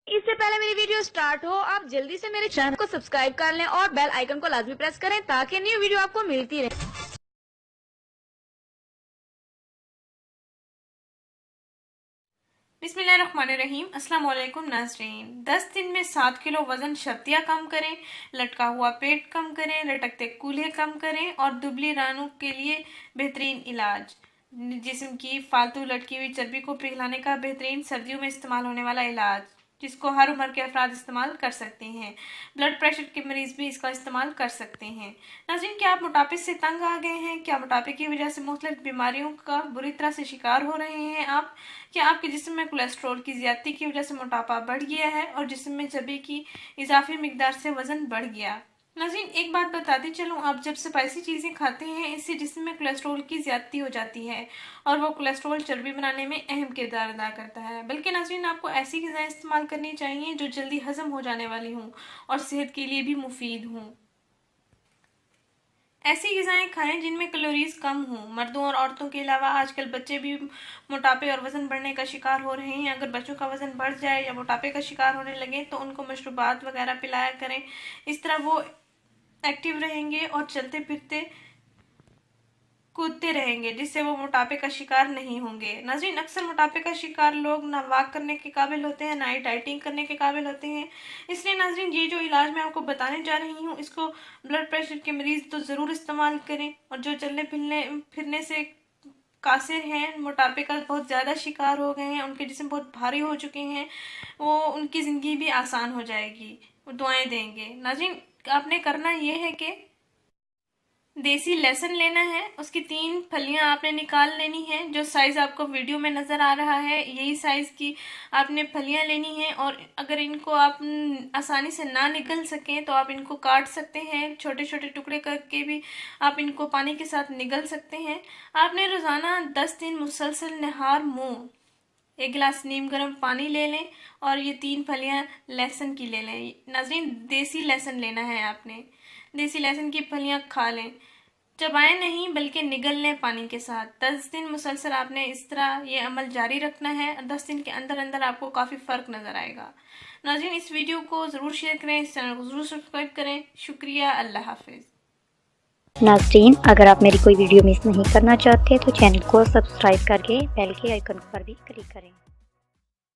इससे पहले मेरी वीडियो स्टार्ट हो आप जल्दी से मेरे चैनल को सब्सक्राइब कर लें और बेल आइकन को लाजमी प्रेस करें ताकि न्यू वीडियो आपको मिलती रहे। बिस्मिल्लाहिर्रहमानिर्रहीम। अस्सलाम वालेकुम नाज़रीन। 10 दिन में 7 किलो वजन शर्तिया कम करें, लटका हुआ पेट कम करें, लटकते कूल्हे कम करें और दुबली रानों के लिए बेहतरीन इलाज। जिस्म की फालतू लटकी हुई चर्बी को पिघलाने का बेहतरीन सर्दियों में इस्तेमाल होने वाला इलाज, जिसको हर उम्र के अफराद इस्तेमाल कर सकते हैं। ब्लड प्रेशर के मरीज भी इसका इस्तेमाल कर सकते हैं। नाज़रीन, क्या आप मोटापे से तंग आ गए हैं? क्या मोटापे की वजह से मुख्तलिफ बीमारियों का बुरी तरह से शिकार हो रहे हैं आप? क्या आपके जिस्म में कोलेस्ट्रॉल की ज्यादती की वजह से मोटापा बढ़ गया है और जिस्म में चर्बी की इजाफी मिकदार से वजन बढ़ गया? नाज़रीन, एक बात बताती चलूँ, आप जब स्पाइसी चीज़ें खाते हैं इससे जिस्म में कोलेस्ट्रॉल की ज्यादती हो जाती है और वो कोलेस्ट्रॉल चर्बी बनाने में अहम किरदार अदा करता है। बल्कि नाज़रीन, आपको ऐसी ग़िज़ाएं इस्तेमाल करनी चाहिए जो जल्दी हजम हो जाने वाली हों और सेहत के लिए भी मुफीद हों। ऐसी ग़िज़ाएं खाएं जिनमें कैलोरीज कम हों। मर्दों और औरतों के अलावा आजकल बच्चे भी मोटापे और वज़न बढ़ने का शिकार हो रहे हैं। अगर बच्चों का वज़न बढ़ जाए या मोटापे का शिकार होने लगे तो उनको मशरूबात वगैरह पिलाया करें। इस तरह वो एक्टिव रहेंगे और चलते फिरते कूदते रहेंगे, जिससे वो मोटापे का शिकार नहीं होंगे। नाज़रीन, अक्सर मोटापे का शिकार लोग ना वॉक करने के काबिल होते हैं, ना ही डाइटिंग करने के काबिल होते हैं। इसलिए नाज़रीन, ये जो इलाज मैं आपको बताने जा रही हूँ इसको ब्लड प्रेशर के मरीज तो ज़रूर इस्तेमाल करें, और जो चलने फिरने से कासिर हैं, मोटापे का बहुत ज़्यादा शिकार हो गए हैं, उनके जिस्म बहुत भारी हो चुके हैं, वो उनकी ज़िंदगी भी आसान हो जाएगी। वो दुआएं देंगे। नाज़रीन, आपने करना ये है कि देसी लहसुन लेना है, उसकी 3 फलियां आपने निकाल लेनी है। जो साइज आपको वीडियो में नजर आ रहा है यही साइज की आपने फलियां लेनी है। और अगर इनको आप आसानी से ना निगल सकें तो आप इनको काट सकते हैं, छोटे छोटे टुकड़े करके भी आप इनको पानी के साथ निगल सकते हैं। आपने रोजाना 10 दिन मुसलसल नहार मुंह 1 गिलास नीम गर्म पानी ले लें और ये 3 फलियां लहसुन की ले लें। नाज़रीन, देसी लहसुन लेना है आपने। देसी लहसुन की फलियां खा लें, चबाएं नहीं बल्कि निगल लें पानी के साथ। 10 दिन मुसलसल आपने इस तरह ये अमल जारी रखना है और 10 दिन के अंदर अंदर आपको काफ़ी फ़र्क नज़र आएगा। नाज़रीन, इस वीडियो को ज़रूर शेयर करें, इस चैनल को ज़रूर सब्सक्राइब करें। शुक्रिया। अल्लाह हाफिज़। नाज़रीन, अगर आप मेरी कोई वीडियो मिस नहीं करना चाहते तो चैनल को सब्सक्राइब करके बेल के आइकन पर भी क्लिक करें।